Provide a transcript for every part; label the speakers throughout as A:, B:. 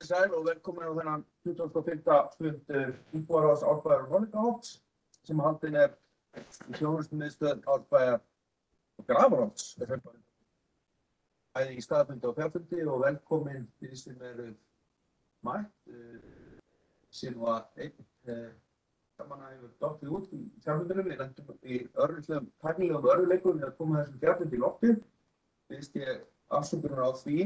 A: sæl og velkomin á þennan 25. fund íbúðarráðs Árbæjar og Norðlingaholts sem haldinn í þjónustumiðstöð Árbæjar og Grafarholts. Bæði í staðfundi og fjarfundi og velkomin því sem mætt. Sé nú að einn saman hefur dottið út í fjarfundinum. Við lentum í tæknilegum örðuleikum við að koma þessum fjarfundi í loftið. Biðst ég afsökunar á því.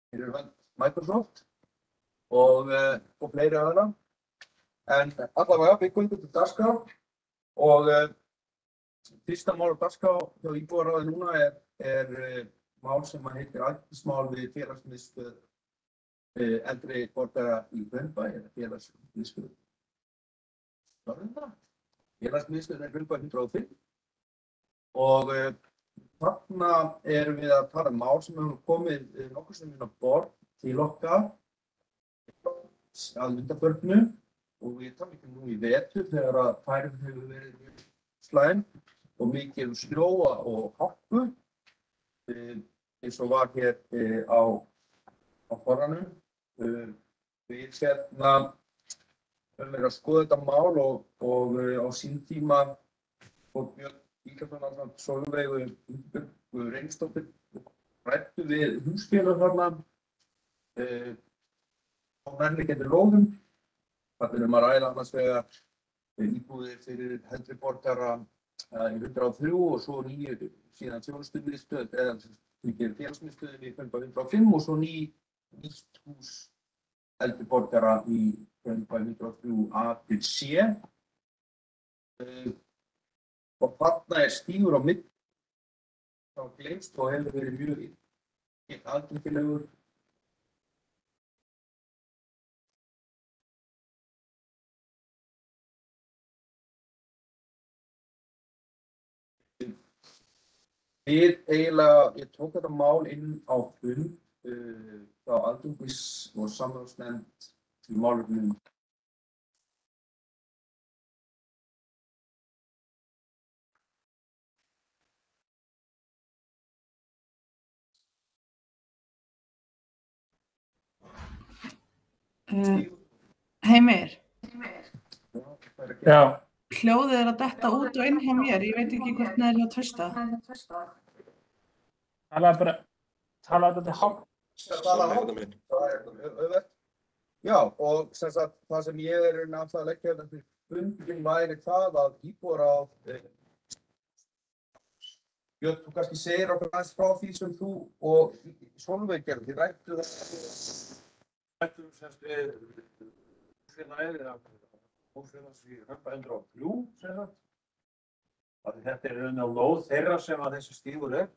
A: Fyrir hönd Microsoft og fleiri aðra. En allavega við göngum til dagskrá og fyrsta mál á dagskrá hjá íbúðarráði núna er mál sem heitir aðgerðismál við félagsmiðstöð eldri borgara í Hraunbæ eða félagsmiðstöð Félagsmiðstöðin er Hraunbæ 105 og þarna erum við að tala mál sem hefur komið nokkur sem á borð til okkar að undanförnu og við talum ekki nú í vetur þegar að færið hefur verið slæm og mikið snjóa og hálku eins og var hér á forranum. Við höfum verið að skoða þetta mál og á sín tíma og Björn Ígjarðsson Sólveigu Ingibjörgu Reynisdóttur ræddu við húsfélag þarna á nærliggjandi lóðum. Þarna að ræða annars vegar íbúðir fyrir eldri borgara í 103 og svo síðan þjónustumiðstöð eða félagsmiðstöðin í Hraunbæ 105 og svo nýtt hús eldri borgara í Hraunbæ 103 A til C. Og þarna stígur á milli þá gleymst og hefur verið mjög aðgengilegur. Ég tók þetta mál inn á fund frá Alþingis- og samráðsnefnd til málefnum
B: Heimir,
A: Já.
B: hljóðið er að detta út og inn hjá mér, ég veit ekki hvort neður hjá Trausta.
C: Talaðu þetta hátt.
A: Já, og sem sagt, það sem ég náttúrulega að leggja þetta til fundin væri það að íbúðarráð Björn, þú kannski segir okkur aðeins frá því sem þú og Sólveig gerðu. Þið ræddu
C: Ræddum semst við húsfélagið eða húsfélags í Hraunbæ 103 sem sagt. Þetta er á lóð þeirra sem að þessi stígur er.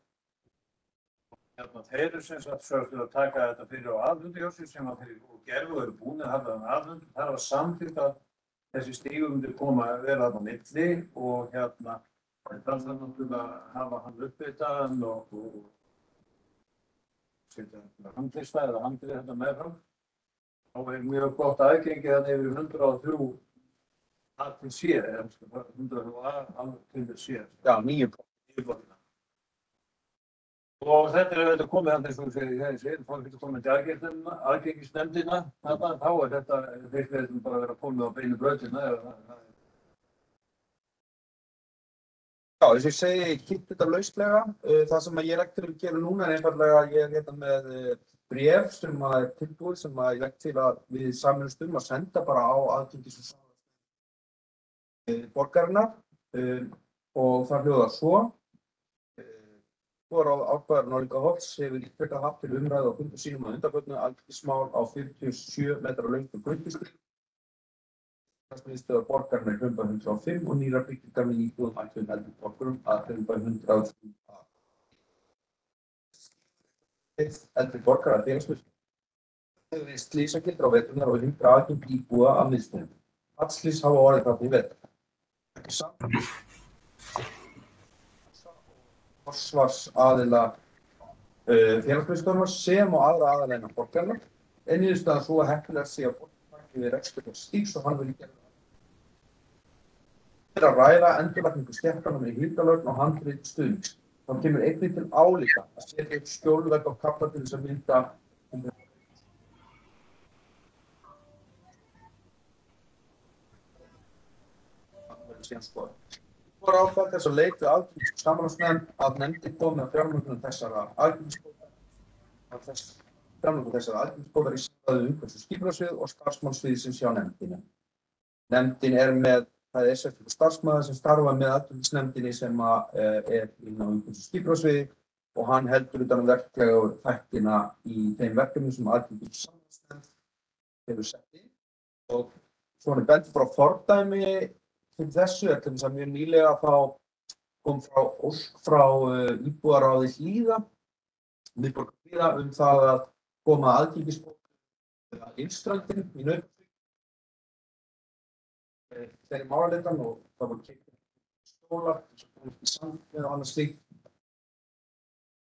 C: Þeir eru sem sagt sögðu að taka þetta fyrir á aðfundi hjá sér sem að þeir gerðu og eru búin að hafa þann aðfund. Það var samþykkt að þessi stígur myndi koma að vera þarna á milli og þetta er náttúrulega að hafa hann uppbyttaðan og setja handlista eða handrið þetta meðfram. Þá er mjög gott aðgengi þannig yfir 103 A til C, eða 103 A til C.
A: Já, 9
C: blokkina. Og þetta er auðvitað komið þannig eins og það getur komið til aðgengisnefndina, þá er þetta fyrst við bara að vera komið á beinu brautina.
A: Já, eins og ég segi, ég kynnt þetta lauslega. Það sem ég legg til að gera núna er einfaldlega að ég er með bréf sem er tilbúið sem ég legg til að við sameinumst að senda bara á aðgengis- og borgarinnar og það hljóðar svo. Íbúðarráð Árbæjar og Norðlingaholts hefur ítrekað haft til umræðu á fundum sínum að undanförnu aðgengismál á 47 metra löngum göngustíg. Félagsmiðstöðvar borgarinnar í Hraunbæ 105 og nýrra byggingar með íbúðum ætluðum eldri borgurum að Hraunbæ 103 A. Eldri borgarar félagsmiðstöð hefur verið slysagildra á veturnar og hindra aðgengi íbúa að miðstöðinni. Allslys hafa orðið þarna í vetur. Forsvarsaðila félagsmiðstöðvarnar sem og aðra aðila innan borgarinnar er niðurstaðan svo að heppilegast sé að borgarmarkið við rekstur stígs og hann vil gera að ræða endurlagningu skemmtana með híldalögn og handrit stuðnings. Þá kemur einnig til álita að setja upp skjólverk á kafla til þess að mynda síðan skoðað. Svo var ákvað þess að leita Alþingis og samráðsnefnd að nefndin komi að fjármögnun þessara alþingisbóta í samræmi við umhverfis- og skipulagssvið og starfsmannasviðsins hjá nefndinni. Nefndin er með, það er sérstakur starfsmaður sem starfar með alþingisnefndinni sem er inn á umhverfis- og skipulagssviði og hann heldur utan verklega þættina í þeim verkefnum sem Alþingis og samráðsnefnd hefur sett inn. Og svona bent frá fordæmi til þessu, til þess að mjög nýlega þá kom frá ósk frá íbúðaráði Hlíða, miðborgar Hlíða, það að koma aðgengisbótum að Innströndin í Nauthólsvík. Þeirri málaleitan og það voru keyptir stólar, í sandið og annað slíkt.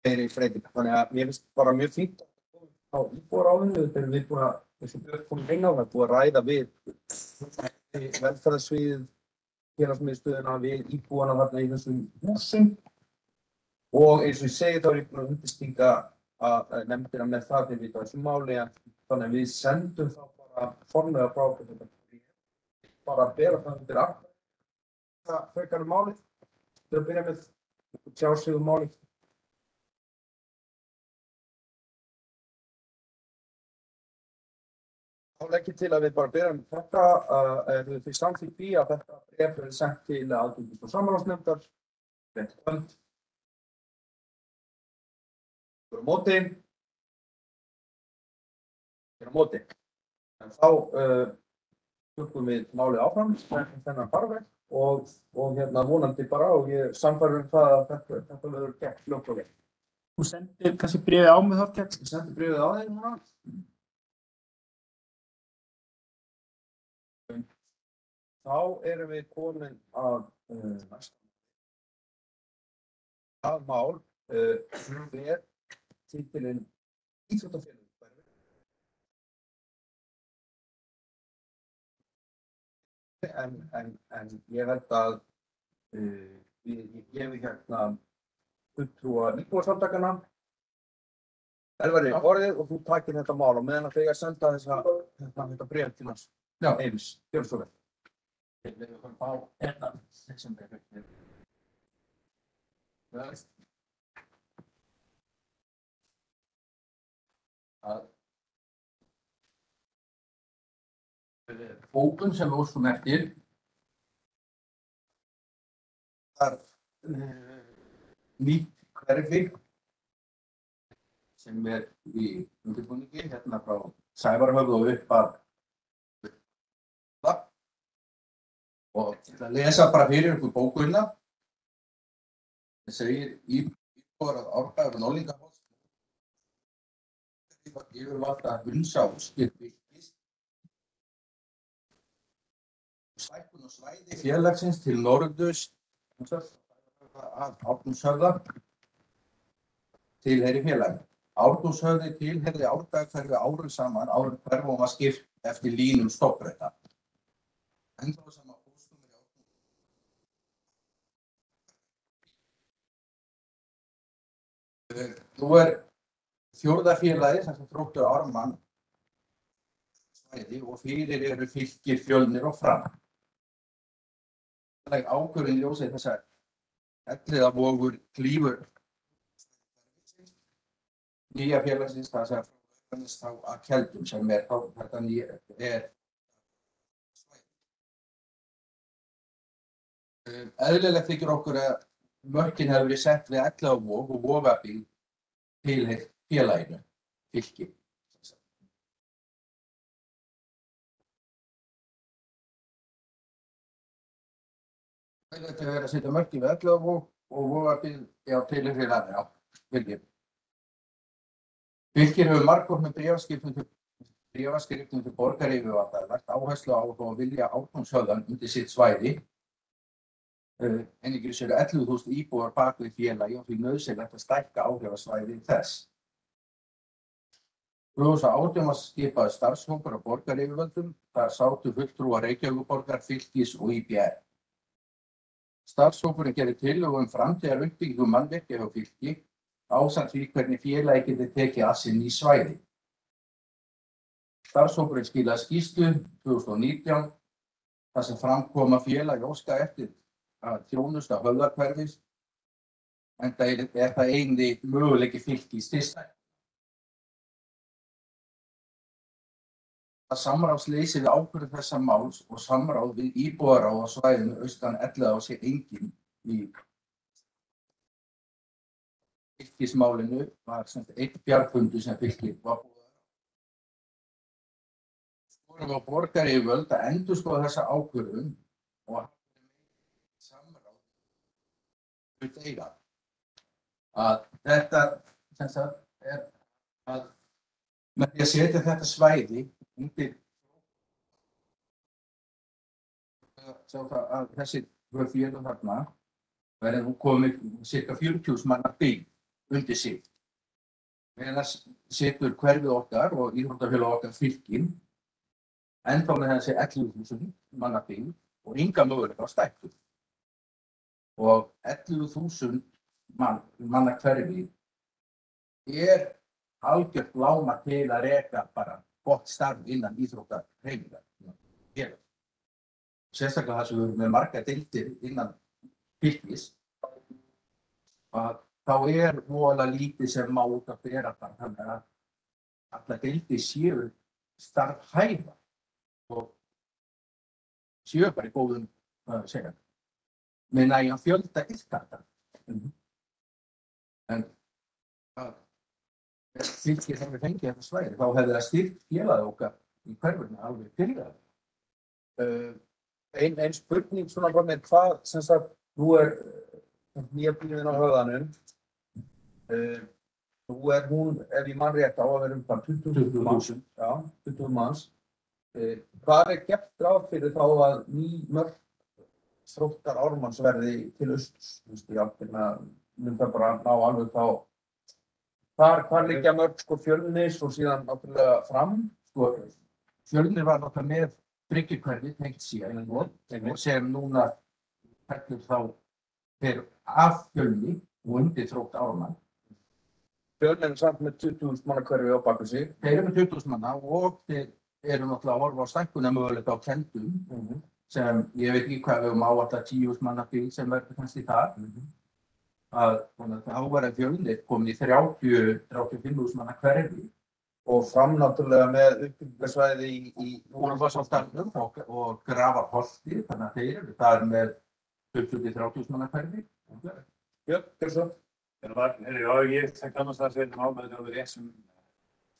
A: Þeirri breytingar. Þannig að mér finnst bara mjög fínt að koma á íbúðaráðinu þegar við búin að, eins og Björn kom inn á, það er búið að ræða við velferðarsvið, félagsmiðstöðina, við íbúana þarna í þessum húsum og eins og ég segi þá er ég búin að undirstinga að nefndina með það þegar við þessum máli þannig að við sendum þá bara formlega frá þetta bara að bera það undir það frekar máli til að byrja með tjá sig máli. Þá legg ég til að við bara byrjum þetta, við samþykkt því að þetta bréf verði sent til Alþingis og samráðsnefndar, rétt kvöld. Fyrir á móti. En þá tökum við málið áfram, þennan farveg og vonandi bara og ég sannfærður það að þetta verður gert fljótt og vel.
D: Þú sendir kannski bréfið á mig Þorkell?
A: Ég sendi bréfið á þig núna. Þá erum við komin að næsta mál er titilinn Íþróttafélög. En ég held að ég gefi hérna fulltrúa íbúasamtakanna Elvari orðið og þú takir þetta mál og meðan að þegar senda þetta bréf til hans. Já, Eimis, gjör svo vel. Við erum á þessum bréfum.
E: Bókun sem við óskum eftir.
A: Það nýtt hverfi sem í undirbúningi hérna frá Sævarhöfða og upp að og ég ætla að lesa bara fyrir ykkur bókunina. Það segir íbúar að Árbæjar og Norðlingafoss yfirvalda hunsa og styrkvíkist stækkun og svæði félagsins til norðurs að Ártúnshöfða tilheyri félaginu. Ártúnshöfði tilheyrði Árbæjarhverfi árum saman áður hverfum var skipt eftir línum stofnbrauta. Ennþá sama póstnúmer í Ártúnshöfði. Nú fjórða félagið sem Þróttur Ármann svæði og fyrir eru Fylkir, Fjölnir og Fram. Ákvörðun í ljósi þessar Elliðavogur klífur nýja félagsins það sem þá að Keldum sem þá þetta nýja svæði. Eðlilegt þykir okkur að mörkin hefur verið sett við Elliðavog og Vogabyggð tilheyrt félaginu Fylki. Eðlilegt hefur verið að setja mörkin við Elliðavog og Vogabyggð tilheyrt félaginu Fylki. Fylkir hefur margoft með bréfaskriftum til borgaryfirvalda lagt áherslu á og vilja Ártúnshöfðan undir sitt svæði. Einungis eru 11.000 íbúar bak við félagi og því nauðsynlegt að stækka áhrifasvæði þess. 2018 var skipaður starfshópur á borgaryfirvöldum, þar sátu fulltrúar Reykjavíkurborgar, Fylkis og IBR. Starfshópurinn gerði tillögu framtíðaruppbyggingu mannvirkja hjá Fylki ásamt því hvernig félagi geti tekið að sér ný svæði. Starfshópurinn skilaði skýrslu 2019
E: þar sem framkom að félagi óska eftir að þjónusta Höfðahverfis, enda er það eini möguleiki Fylkis til stækkunar. Samráðsleysi við ákvörðun þessa máls og samráð við íbúðaráð á svæðinu austan Elliðaár sé engin í Fylkismálinu var einn fjarfundur sem Fylkir var búið að skorum á borgaryfirvöld að endurskoða þessa ákvörðun og samráð við eiga. Að þetta sem sagt er að með því að setja þetta svæði undir að þessi félög þarna verði nú komið ca. 40.000 manna byggð undir sig. Meðan setur hverfið okkar og íþróttafélag okkar Fylkin ennþá með þessi 11.000 manna byggð og enga möguleika á stækkun. Og 11.000 manna hverfi er algjört lágmark til að reka bara gott starf innan íþróttahreyfingar. Sérstaklega þar sem við erum með margar deildir innan Fylkis, að þá er voðalega lítið sem má út að bera þar, þannig að allar deildir séu starfhæfar og séu bara í góðum með nægan fjölda iðkenda. En Fylkir sem við fengið þetta svæði, þá hefði það styrkt félagið okkar í hverfinu alveg fyrir það.
A: Ein spurning svona bara með hvað, sem sagt, nú er nýja bílinn á Höfðanum. Nú er hún, ef ég man rétt á, að vera bara 20 manns. Já, 20 manns. Hvað er gert ráð fyrir þá að ný mörk Þróttar Ármanns verði til austurs? Ég átti að mynda bara ná alveg þá. Hvar liggja mörk sko Fjölnis og síðan náttúrulega Fram?
E: Sko, Fjölnir var náttúrulega með Bryggjukverfi tengt síðan og sem núna fellur þá fyrir af Fjölni og undir Þrótt Ármann.
A: Fjölnir er samt með 20.000 manna hverfi á baku sig.
E: Þeir eru með 20.000 manna og þeir eru náttúrulega að horfa á stækkunarmöguleika á Kendum sem ég veit ekki hvað við höfum áætlað 10.000 manna byggð sem verður kannski þar. Þá var Fjölnir komin í 30-35.000 manna hverfi.
A: Og Fram náttúrulega með uppbyggingarsvæði í
E: Úlfarsholtarnum og Grafarholti, þannig að þeir eru þar með 20-30.000 manna hverfi.
A: Björn, Björnsson.
C: Já, ég þekki annars það sem á með þetta rétt sem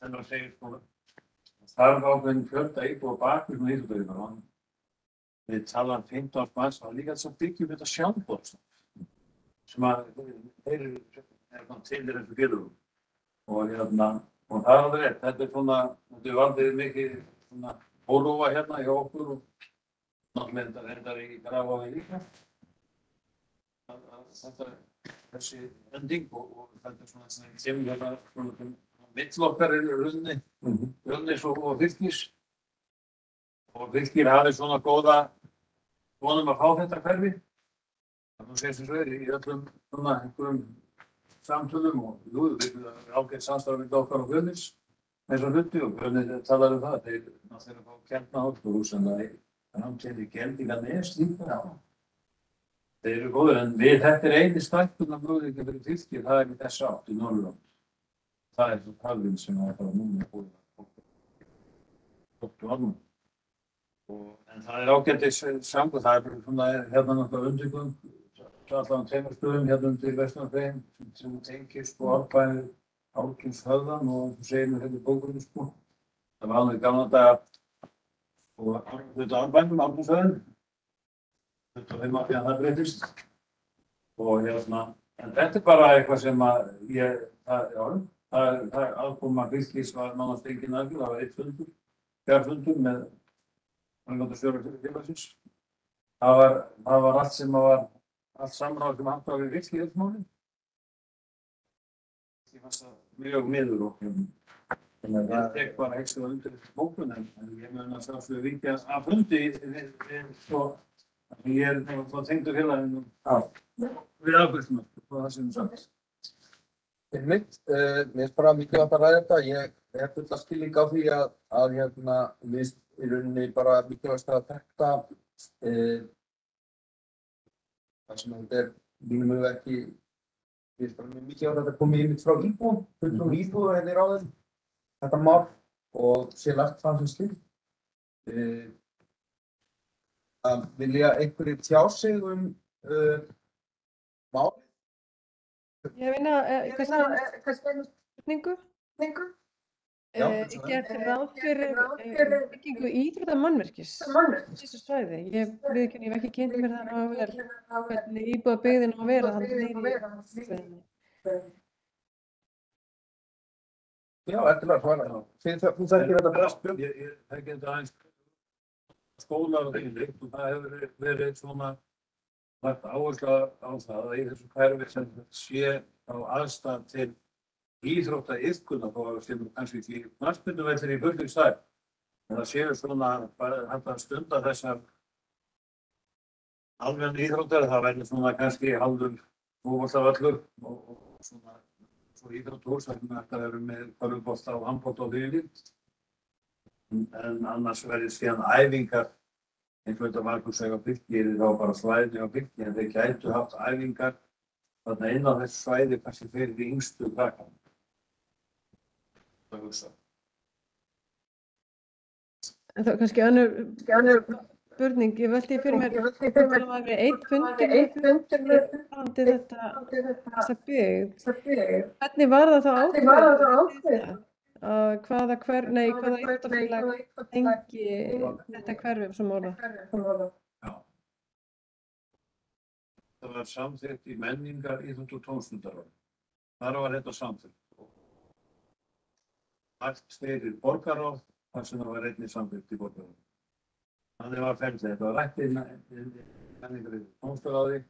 C: hennar segir sko. Það er ákveðin fjölda íbúa bakvið með íþróttafélögum. Við talaðum 15 manns og líka þess að byggjum þetta sjálfboð sem að þeir eru til þessu félögum. Og það er alveg rétt. Þetta er svona, þetta valdið mikið svona óróa hérna hjá okkur og náttúrulega reyndar í Grafarvogi líka. Þessi ending og þetta er svona sem hérna millokkar er runni, Fjölnis og Fylkis. Og Fylkir hafi svona góða vonum að fá þetta hverfi. Það sé sem svo í öllum svona einhverjum samtölum og við ágætt samstarf við okkar og Fjölnis þessar hluti og Fjölnis talar það. Þeir náttúrulega fá Keldnaholtahús sem það er framtíð í Geldingarnes líka. Þeir eru góðir en þetta er eini stækkunarmöguleiki fyrir Fylkir, það er í þessa átt í Norðurland. Það er svo talvinn sem það er bara núna búið að en það er ágættis samkvæmt, það er svona hérna náttúrulega undirgöng, allavega 2 stöðum hérna undir Vestmannaeyjum sem tengist og árbæði Árgilshöfðan og þú segir mér hérna í bókunum sko. Það var alveg gamla daga og þetta árbæðum, Árgilshöfðan, 25 ári að það breytist og hérna, en þetta er bara eitthvað sem að það er aðkoma Fylkis var nánast engin aðgjörð, það var 1 fundur, fjarfundur með framkvæmdastjóra félagsins. Það var allt sem var allt samráð sem haft á við Fylki í þessu máli. Ég fannst það mjög miður og ég tek bara ekstra undir bókun en ég mun að sjálfsögðu vikja að fundi svo ég er þá tengdur félaginu við afgreiðsluna og það sem sagt.
A: Mér finnst bara mikilvægt að ræða þetta. Ég hef fulla skilning á því að við í rauninni bara mikilvægast að þekkta Það sem þetta mínum huga ekki, ég er bara mjög mikið á þetta komið yfir frá íbúum, fulltrúum íbúa hérna í ráðum, þetta mál og sé lagt fram sem slíkt. Að vilja einhverjir tjá sig málið?
F: Ég meina, kannski einu spurningu.
A: Já,
F: Ég gert ráð fyrir byggingu íþróttamannvirkis á þessu svæði. Ég viðurkenni, ég hef ekki kynnt mér það nógu vel hvernig íbúðabyggðin á að vera þarna niðri í svæðinu.
A: Já, eftirlega svara. Þú þekkir þetta best.
C: Ég þekki þetta aðeins skólar og þvílíkt og það hefur verið svona lagt áhersla á það að í þessu hverfi sem sé á aðstæð til íþróttaiðkunar þó að sem kannski ekki knattspyrnuvellir í fullum stærð. En það séu svona bara hægt að stunda þessar almenn íþróttar, það verður svona kannski hálfur fótboltavöllur og svona svo íþróttahús þar sem þetta verður með körfubolta og handbolta og þvílíkt. En annars verður síðan æfingar eins og þetta Markursveig á Bylgi þá bara svæðinu á Bylgi en þeir gætu haft æfingar þarna inn á þessu svæði kannski fyrir því yngstu krakkana. Það hugsa.
F: En þá kannski önnur spurning, ég velti fyrir mér það var einn fundur með þessa byggð. Hvernig var það þá ákveðið? Hvaða íþróttafélag tengi þetta hverfi sem orða?
C: Já. Það var samþykkt í menningar, íþrótt og tómstundaráð. Þar var þetta samþykkt. Allt fyrir borgarráð, þar sem það var einnig samþykkt í borgarráð. Þannig var ferlið. Þetta var rætt í menningar, íþrótt og tómstundaráði.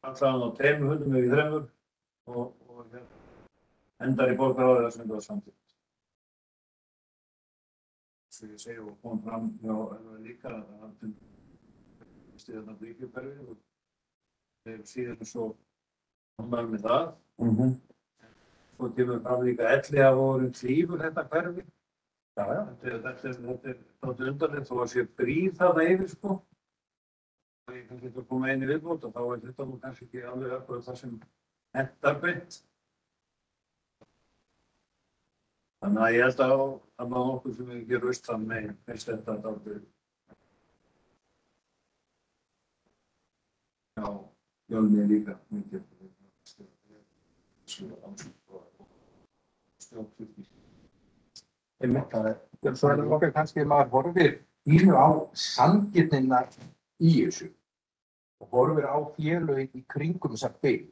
C: Allan á 3 hundum yfir 3 og endar í borgarráði þar sem það var samþykkt. Svo ég segi og kom fram hjá líka að það stíðan að Víkjúperfi og þeir síðan svo komað með það. Svo kemur fram líka Elliðavogur Klífur þetta hverfi. Já. Þetta er þátt undarlegt þó að sé brýr þarna yfir sko. Og ég kannski ekki að koma einu viðbót og þá er þetta nú kannski ekki alveg akkurat það sem hentar beint. Þannig að ég held að það var okkur sem við gerum austan megin finnst þetta dálítið. Já, Jólni líka mikið.
E: Svo er okkar kannski maður horfir pínu á sanngirnina í þessu og horfir á félögin í kringum þessa byggð.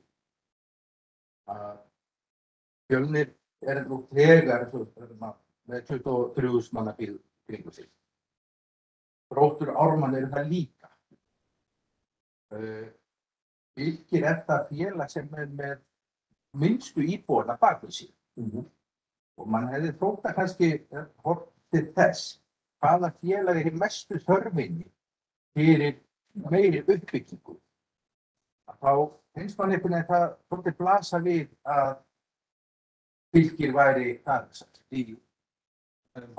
E: Fjölnir er nú þegar með 23.000 manna byggð kringum sig. Þróttur Ármann eru það líka. Fylkir er það félag sem er með minnstu íbúana bak við sig. Og mann hefði þótt að kannski horft til þess hvaða félag er í mestu þörfinni fyrir meiri uppbyggingu. Þá finnst mann einhvern veginn það svolítið blasa við að Fylkir væri þar í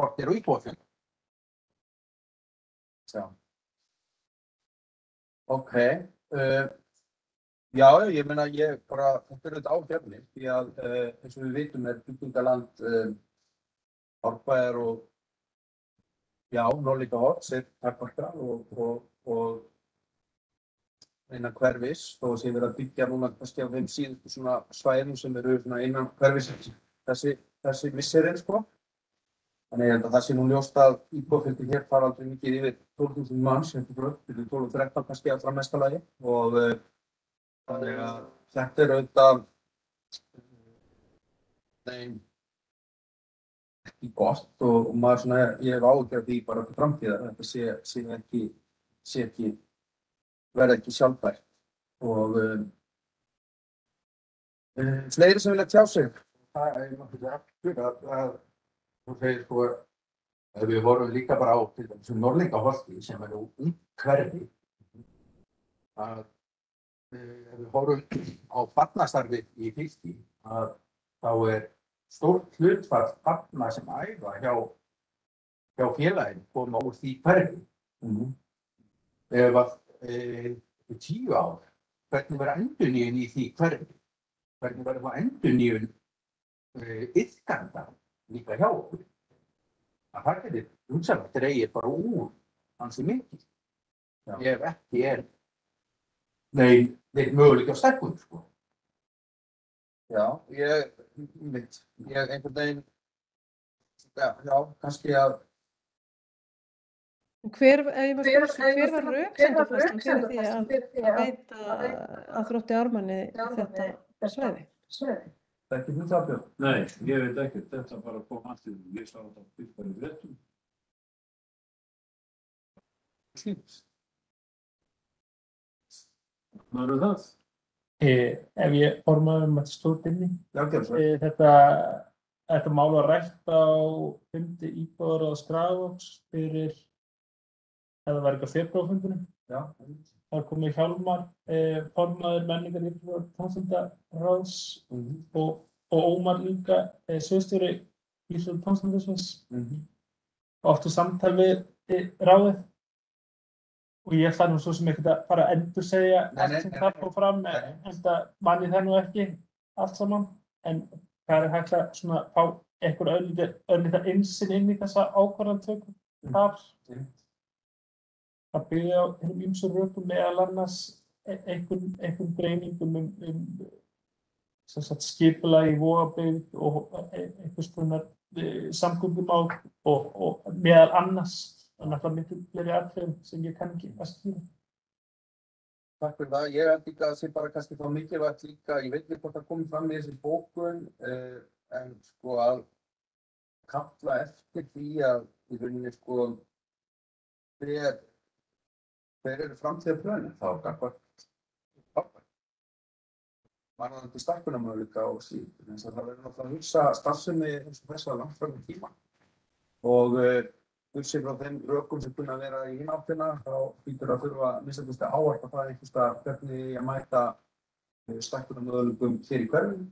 E: hortir og íbúafélagum.
A: Ok. Já, ég meina ég bara, þetta er auðvitað ágefni því að eins og við vitum er byggingaland Árbæjar og já, Norðlingaholts er takmarkað og innan hverfis og sem verið að byggja núna kannski á þeim síðustu svona svæðum sem eru svona innan hverfis þessi misserinn sko. Þannig að það sé nú ljóst að íbúafjöldi hér fara aldrei mikið yfir 12.000 manns, fyrir 12-13 kannski allra mesta lagi og þannig að þetta er auðvitað ekki gott og maður svona, ég hef áhyggjur af því bara til framtíðar, þetta verði ekki sjálfbært og fleiri sem vilja tjá sig.
E: Það er náttúrulega aftur að þú segir sko að við horfum líka bara á til þessu Norðlingaholti sem er nú hverfi að ef við horfum á barnastarfið í Fylki að þá er stórt hlutfall barna sem æfa hjá félaginu koma úr því hverfi. ef að 10 ár, hvernig verður endurnýjun í því hverfi? Hvernig verður endurnýjun iðkenda líka hjá okkur? Að það getur hugsanlega dregið bara úr ansi mikið. Ef ekki nein möguleiki á stækkun, sko.
A: Já, ég einhvern veginn, já, kannski að
F: Hver var röksemdafærslan fyrir því að veita að Þrótti Ármanni þetta svæði?
A: ekki þú það, Björn.
C: Nei, ég veit ekki, þetta bara kom aftur, ég sá þetta byrkar í fréttum. Skýrt. Var það?
D: Ef ég ormaði þetta stjórninni,
A: Já, gerðu svo.
D: þetta mál var rætt á fundi íbúðarráðs Grafarvogs fyrir, það var ekki á febrúarfundinum.
A: Já.
D: Það komið Hjálmar, formaður menningar íbúðar tónlistarráðs og Ómar líka, sviðsstjóri íbúðar tónlistarráðs. Áttu samtal við ráðið. Og ég ætla nú svo sem ekkert að fara að endursegja allt sem þar kom fram, enda man ég það nú ekki allt saman. En það hægt að svona fá einhver örlítið innsýn inn í þessa ákvarðanatöku þar. Það byggði á ýmsum rökum, meðal annars einhverjum greiningum skipulag í Vogabyggð og einhvers konar samgöngumál og meðal annars. Þannig að það miklu fleiri atriðum sem ég kann ekki að skýra.
A: Takk fyrir það. Ég held líka að það sé bara kannski þá mikilvægt líka, ég veit ekki hvort það komið fram í þessi bókun, en sko að kalla eftir því að í rauninni sko hver eru framtíðarplönin þá gagnvart varðandi stækkunarmöguleika og slíkt. Þannig að það verður náttúrulega að hugsa starfsemi eins og þessa langt fram í tíma. Og hugsa frá þeim rökum sem kunna að vera í hina áttina, þá hlýtur að þurfa að minnsta kosti ávarpa það einhvers staðar hvernig að mæta stækkunarmöguleikum hér í hverfinu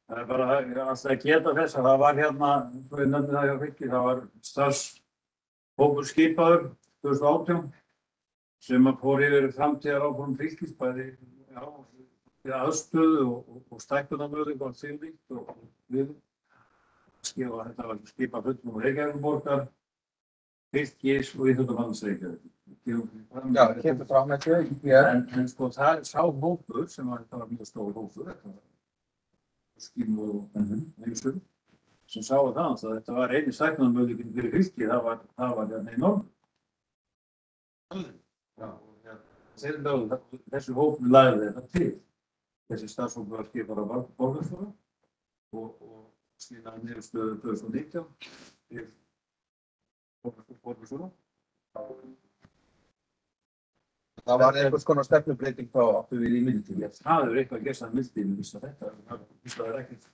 C: Það bara alltaf að geta þess að það var hérna, við nefnum það hjá Fylki, það var starfshópur skipaður 2018 sem að fór yfir framtíðaráform Fylkis, bæði aðstöðu og stækkunarmöguleika og þýðvíkt og við. Þetta var skipað fulltrúum Reykjavíkurborgar, Fylkis og íþróttamannasambands Reykjavíkur.
A: Já, það kemur fram með þau.
C: En sko það sá hópur sem þetta var mjög stór hópur, skímu og heimsum, sem sáu það að þetta var eini stækkunarmöguleikinn fyrir Fylki, það var hérna í norður. Þessi hópur lagði þetta til. Þessi starfshópur var skipaður af borgarstjóra og skilaði niðurstöðu 2019 til borgarstjóra.
A: Það var einhvers konar stefnubreyting þá áttu við í millitíma.
C: Það er eitthvað að gerst að millitíma, víst að þetta er ekkert.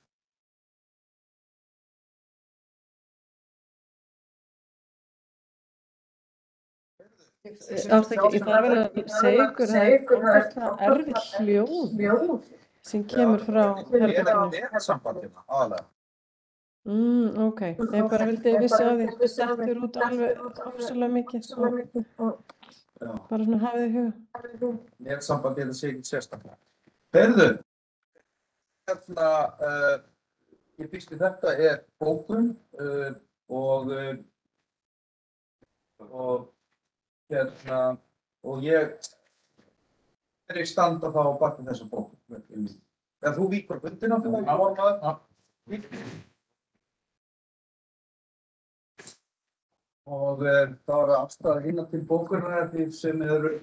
F: Afsakið, ég þarf að segja ykkur að það er erfitt hljóð sem kemur frá herberginu.
A: Ég er sambandina, aðalega.
F: Ok, ég bara vildi vissi að þið settur út alveg ofsalega mikið og bara svona hafið í huga.
A: Ég er sambandina sé ekki sérstaklega. Heyrðu, hérna, ég býst við þetta er bókun og ég er í standa þá á baki þessa bókun. Þegar þú víkur bundina fyrir það, og þá er afstæða hinna til bókunar því sem eru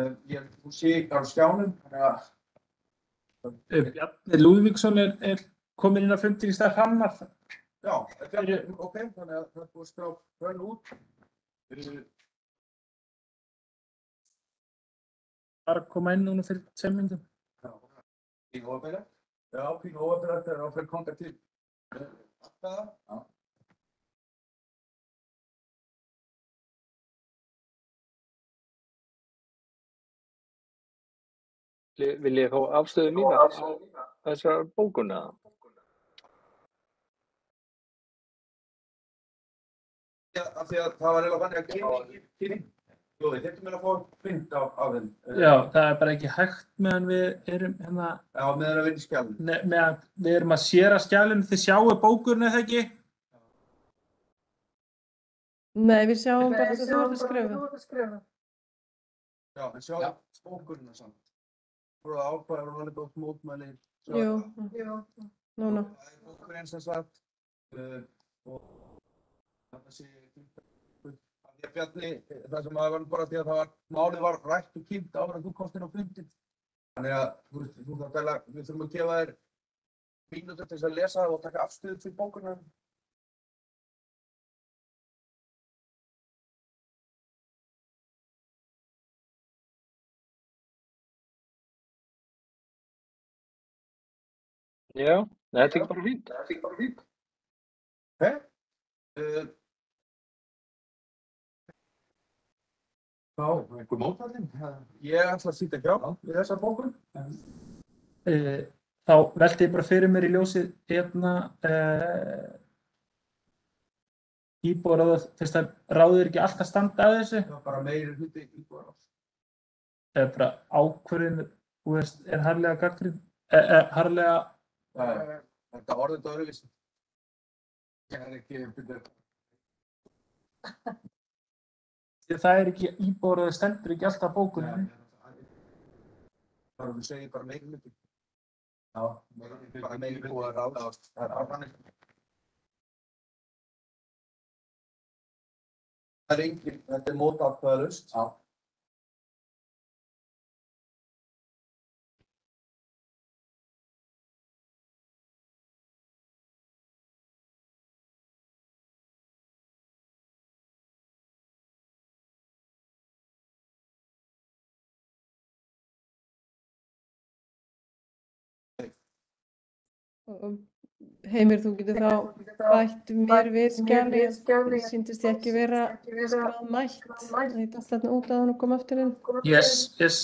A: þú sé ekki á skjánum, þannig að
D: Bjarni Lúðvíksson er komin inn á fundin í stað Hrannar.
A: já, ok, þannig að það er búið að skrá hrönn út.
D: Bara að koma inn núna fyrir 5 mínútum.
A: Pínu óbæðilegt. Já, pínu óbæðilegt er áfæð konga til. Já.
G: Vil ég fá afstöðu mína á þessar bókun eða?
A: af því að það var eiginlega þannig að kynning. Jú, við þurftum að fá mynd af þeim.
D: Já, það er bara ekki hægt meðan við erum hérna,
A: Já, meðan að vinna í skjálfum.
D: meðan við erum að séra skjalinu, þið sjáu bókurinn eða ekki?
F: Nei, við sjáum bara að þú ert að skrifa.
A: Já, en sjá bókurinn samt. Þú voru ákvæður og alveg gótt mótmæli.
F: Jú, núna.
A: Það er bókurinn sem sagt. Og það sé Bjarni, það sem var bara því að málið var rætt og kynnt áður en þú komst inn á fundinn. Þannig að við þurfum að gefa þér mínútur til þess að lesa og taka afstöðu til bókurna.
D: Já, þetta er ekki bara fínt.
A: Okay. Já, einhver mótmælin. Ég ætla að sýta hjá við þessa bókun.
D: Þá velti ég bara fyrir mér í ljósið hérna íbúðaráð, fyrst að ráðið ekki alltaf standa að þessu.
A: Það var bara meiri hluti íbúðaráðs.
D: Það er bara ákvörðin, þú veist, er harðlega gagnrýnd, harðlega.
A: Þetta orðið öðruvísi. Það er ekki
D: Það er ekki íbúðaráðið stendur ekki alltaf á bókunni.
A: Það er að segja bara meiri hluti. Já, bara meiri íbúðaráðs. Það er þannig. Það er engin, þetta er mótatkvæðalaust. Já.
F: Heimir, þú getur þá bætt mér við skjalið. Sýndist ég ekki vera skráð mætt. Það er alltaf þarna út að hún kom aftur inn.
D: Yes.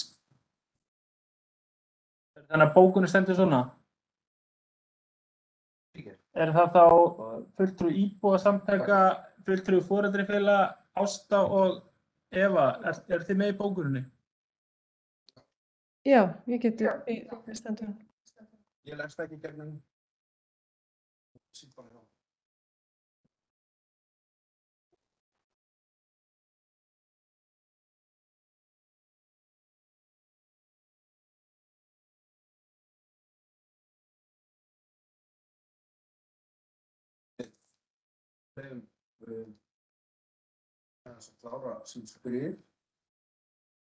D: Þannig að bókunni stendur svona. Er það þá fulltrúi íbúasamtaka, fulltrúi foreldrafélag, Ásta og Eva? Er þið með í bókunni?
F: Já, ég geti stendur hann.
A: Ég lest ekki gegnum. Sýnt bara hjá. Þeim klára sín skrif.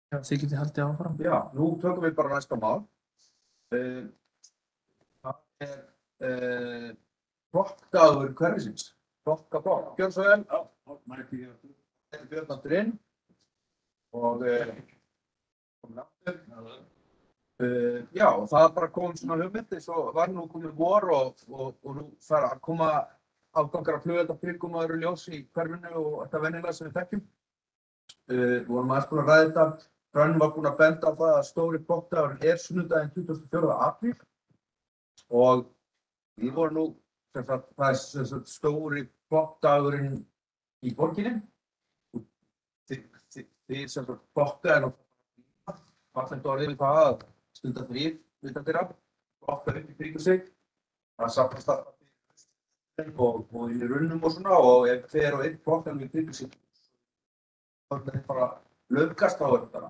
D: Já, þið getið haldið áfram.
A: Já, nú tökum við bara næsta mál. Það er flokkdagur hverfisins. Flokkaflokk. Gjörðu svo vel. Já, mæti ég aftur. Þetta er Björn aftur inn. Og komin aftur. Já, það bara kom svona hugmyndi, svo var nú komið vor og nú fara að koma afgangar af flugeldaflugum og eru ljós í hverfinu og þetta venjulega sem við þekkjum. Við vorum aðeins búin að ræða þetta. Hrönn var búin að benda á það að stóri flokkdagurinn er sunnudaginn 24. apríl og við vorum nú, það er stóri flokkdagurinn í borginni. Þið sem flokka er náttúrulega fallegt orðið við það að stunda frí utan þeirra, flokka upp í kringum sig. Það safnast það og í runnum og svona og ef hver og einn flokkan við kringum sig þá er þetta bara löfgast á þetta.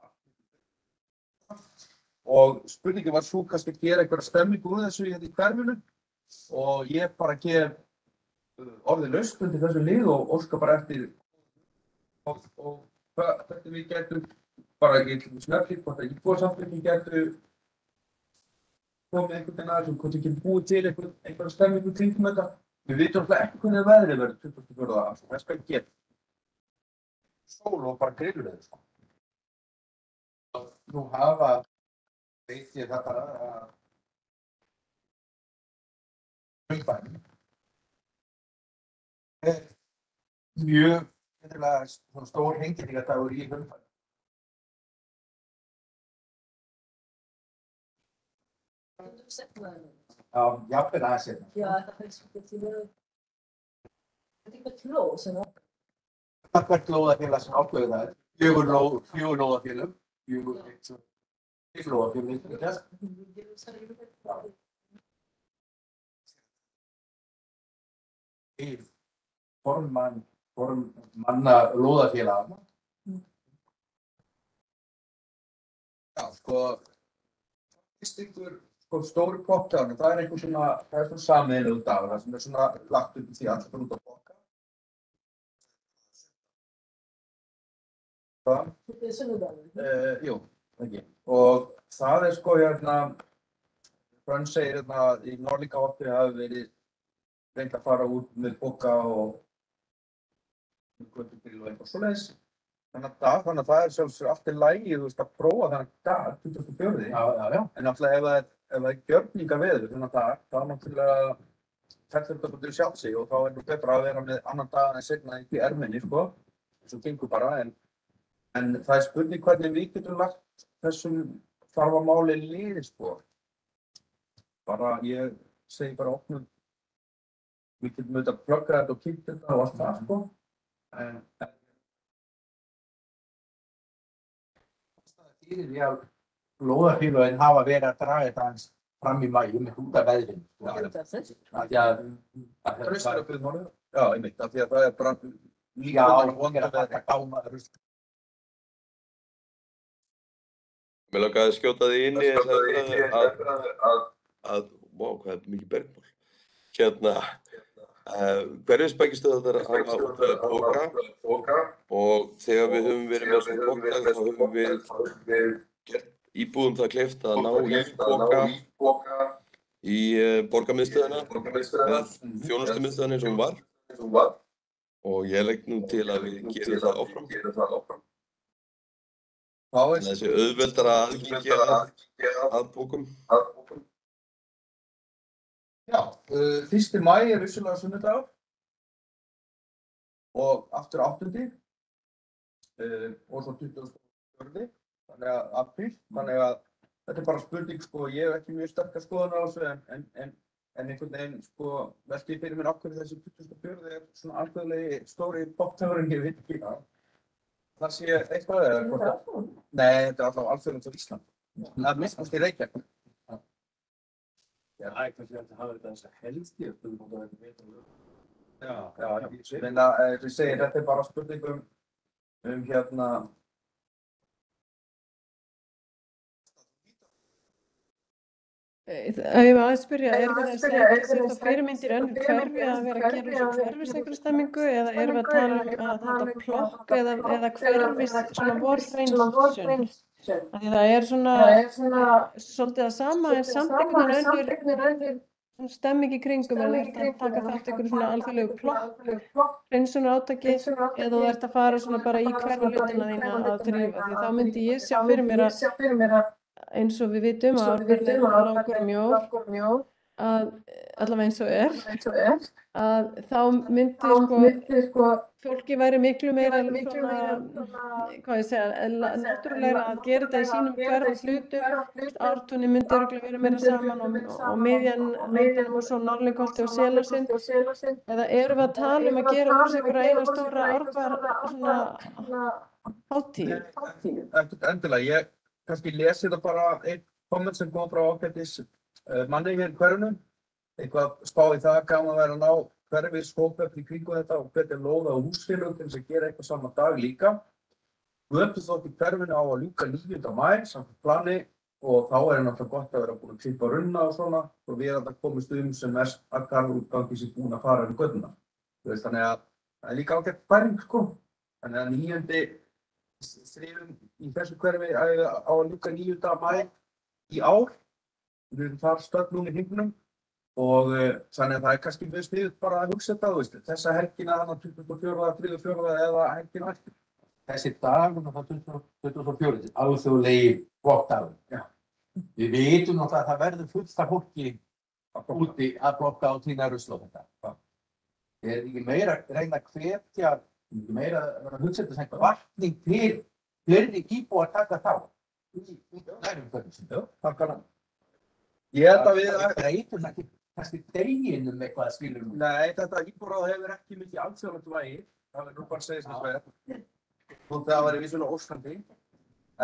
A: Og spurningin var svo kannski að gera einhverja stemmingu úr þessu hérna í hverfinu og ég bara gef orðið laust undir þessu lið og óska bara eftir og þetta við getum bara ekki snöggið hvort að íbúasamtökin getum komið einhvern veginn að þessu, hvort við getum búið til einhverja stemmingu kringum þetta. Við vitum alltaf ekki hvernig veðrið verður 24. apríl, það skal ekki geta. Sól og bara grillur þetta.
E: Nú veit ég það bara að Hraunbærinn er mjög stór hengilíkadagur í Hraunbænum. Já, jafnvel aðeins hérna.
G: Ja, det är inte klart.
E: hvert lóðafélag sem ákveður það. 4 lóðafélög. 4 lóðafélög. Formanna lóðafélaganna. Já, sko, stóri pokkar, það er einhver svona, það er svona sameiginlegur dagur, það sem er svona lagt upp í því allir bara út á pokka. Það? Þetta er sunnudagur? Jú, ekki. Og það er sko Hrönn segir í Norðlingaholti hafi verið reynt að fara út með pokka og götubíl og eitthvað svoleiðis. Þannig að það er sjálfsög allt í lagi, þú veist, að prófa þennan dag, 24. Já. En náttúrulega ef það er gjörningaveður þennan dag, þá náttúrulega fellur þetta bara til sjálf sig og þá er nú betra að vera með annan dag en seinna í erminni, sko. Svo gengur bara, en það er spurning hvernig við getum lagt þessum þarfamáli liði, sko. Bara, ég segi bara opnum, við getum auðvitað plugga þetta og kynnt þetta og allt það, sko. En fyrir því að lóðafélögin hafa verið að draga þetta aðeins fram í maí með út af veðrinu. Já, einmitt, af því að það er bara líka að taka gáma rusl.
G: Mér langaði að skjóta því inn í þess að hvað er mikið bergmál. Hverfisbækistöðvar hafa útvegað poka og þegar við höfum verið með svona poka þá höfum við gert íbúðum það kleift að ná í poka í borgarmiðstöðina með þjónustumiðstöðina eins og hún var og ég legg nú til að við gerum það áfram. Þessi auðveldara aðgengi að pokum.
A: Já, 1. maí er vissulega sunnudagur og aftur 8. Og svo 24. Þannig að apríl, þannig að þetta er bara spurning, sko, ég hef ekki mjög sterkar skoðunar á þessu en einhvern veginn, sko, velti ég fyrir mér af hverju þessi 24. er svona algjörlega stóri popptagurinn, ég veit ekki það sé eitthvað eða hvort það? Nei, þetta er alltaf alþjóðlegt á Ísland. Það er mest í Reykjavík.
C: Já, kannski að hafa þetta þess að helst í að þetta veit um.
A: Já, ég meina, ég segi, þetta er bara spurning
F: Ef ég má aðeins spyrja, er það að setja fyrirmyndir önnur hverfi að vera að gera svo hverfiseinhverjastemmingu eða erum við að tala að þetta plokk eða hverfis svona vorhreinsun? Því það er svona svolítið að sama en samt einhvern veginn önnur stemming í kringum en þú ert að taka þátt einhverju svona alþjóðlegu plokk, hreinsunar átaki eða þú ert að fara svona bara í hverflutina þína að þrífa því þá myndi ég sjá fyrir mér að eins og við vitum að árferðin er langur mjór að allavega eins og að þá myndi sko fólki væri miklu meira svona, hvað ég segja, náttúrulega að gera þetta í sínum hverfi hlutum ártúni myndi örugglega vera meira saman og miðjan og svo Norðlingaholti og Selasund eða erum við að tala að gera úr sig einhverja eina stóra árbar svona hátíð?
A: Endilega, ég kannski lesi þetta bara einn komment sem kom frá ágætis manni hér í hverfinu, eitthvað spá í það gaman að vera að ná hverfis hópefli í kringu þetta og hvetja lóða og húsfélög til þess að gera eitthvað saman dag líka. Götuþótt í hverfinu á að ljúka 9. maí samkvæmt plani og þá er náttúrulega gott að vera búin að klippa runna og svona og við erum að komast sem mest að garðútgangi sem búin að fara við götuna. Þannig að það er líka ágætt færing, sko. Þannig að 9. þrifum í þessu hverfi á að ljúka 9. maí í ár. Við erum þar stödd núna í hringnum og þannig að það er kannski mjög sniðugt bara að hugsa þetta, þú veist, þessa helgina þannig 24. 34. eða helgina eftir.
E: Þessi dagur, það 24. alþjóðlegi blokkdagur. Já. Við vitum náttúrulega að það verður fullt af fólki úti að blokka á tína rusl og þetta. Ég er ekki meira að reyna að hvetja, meira að hugsa þetta sem eitthvað vakning til fleiri íbúa að taka þá.
A: Já, takkana. Ég held að við
E: breytum ekki kannski deginum eitthvað skilur.
A: Nei, þetta íbúaráð hefur ekki mikið alþjóðlegt vægi. það verður nú bara að segja sem það er. Og það væri vissulega óskandi.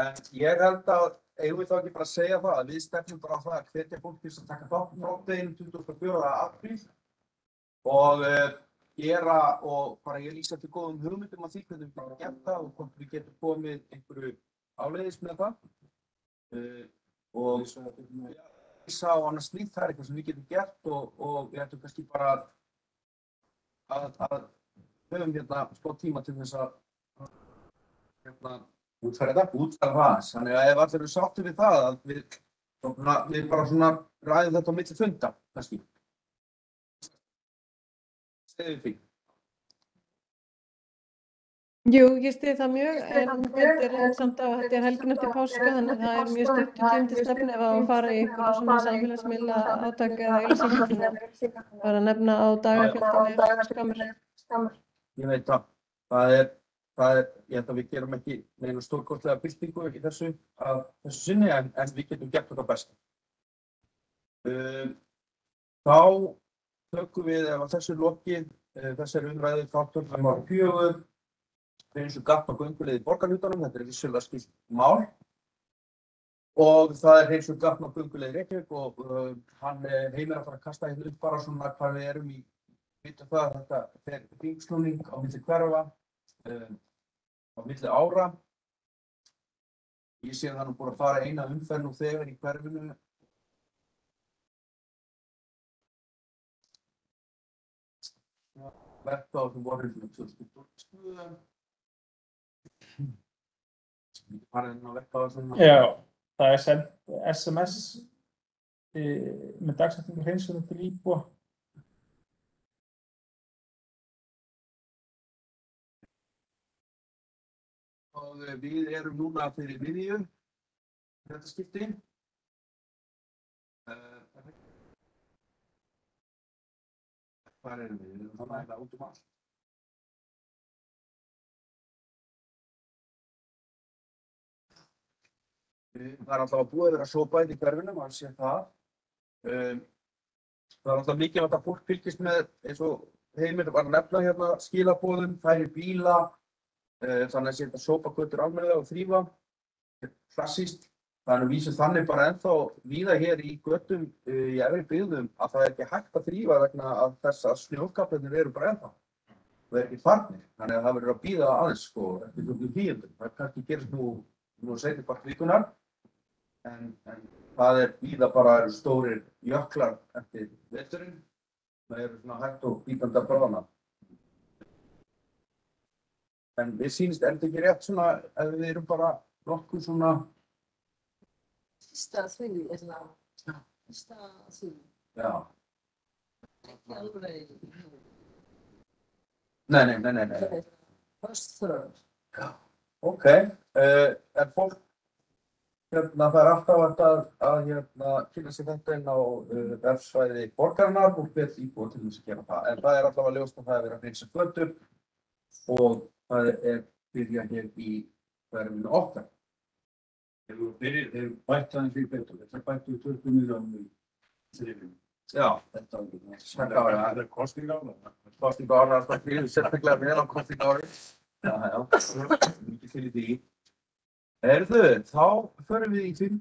A: En ég held að eigum við þá ekki bara að segja það að við stefnum bara á það að hvetja fólk til að taka þátt í þátteginu 24. apríl og gera og bara ég lýsa til góðum hugmyndum af því hvernig við getum gert það og hvort við getum komið einhverju áleiðis með það. Og lýsa og annars slíkt, það er eitthvað sem við getum gert og við ættum kannski bara að höfum hérna smá tíma til þess að útfæra það. Þannig að ef allir eru sáttir við það að við bara svona ræðum þetta á milli funda, kannski. Segðu því.
F: Jú, ég styð það mjög, en þetta er samt að þetta er helgin eftir páska, þannig að það er mjög stuttur tími til stefnu ef að fara í einhverju svona samfélagsmiðla átök eða auglýsingar, bara að nefna á dagafjöldinni skammur.
A: Ég veit það er, ég held að við gerum ekki neina stórkostlega byltingu í þessu sinni, en við getum gert þetta best. Þá tökum við, ef að þessu lokið, þessari umræðu, þá tökum við á 4, eins og gatn- og gönguleið í borgarhlutanum, þetta er vissulega skipt mál. Og það er eins og gatn- og gönguleið í Reykjavík og Heimir að fara að kasta hérna upp bara svona hvað við erum í, vitum það að þetta er hringsnúning á milli hverfa, á milli ára. Ég sé að það nú búið að fara eina umferð nú þegar í hverfinu. Verta á þessum voru 2022. Við farið inn á verta á þessum.
D: Já, það er sendt SMS með dagsetningu hreinsunar til íbúa.
A: Og við erum núna fyrir miðju þetta skipti. Hvar erum við? Við erum þannig að út allt. Það er alltaf að búið að vera sópa í hverfinu, maður sé það. Það er alltaf mikilvægt að fólk fylgist með, eins og Heimir var að nefna hérna, skilaboðum, færi bíla, þannig að setja sópagötur almennilega og þrífa, klassískt. Það er vísið þannig bara ennþá víða hér í götum í efri byggðum að það er ekki hægt að þrífa vegna að þess að snjókaplarnir eru bara ennþá. Það er ekki farnir, þannig að það verður að bíða aðeins sko eftir 10. Það kannski gerist nú seinni part vikunar, en það er víða bara stórir jöklar eftir veturinn. Það eru svona hægt og bítandi að bráðna. En við sýnist ekki rétt svona ef við erum bara nokkuð svona.
H: Fyrsta því er það. Fyrsta því.
A: Já.
H: Ekki alveg.
A: Nei.
H: First third.
A: Já. Ok. En fólk, það er alltaf hægt að kynna sér þetta inn á vefsvæði borgarinnar og hvet íbúa til þess að gera það. En það er alltaf að ljóst að það er verið að hreinsa götur og það er byrjað hér í hverfinu okkar.
C: Þeir bætt aðeins í betur, þetta bættu 20 milljónum í þrifinu.
A: Já,
C: Það er kostingála.
A: Kostingála er alltaf sérstaklega vel á kostingári. Já, mikið til í því. Þá förum við í 5.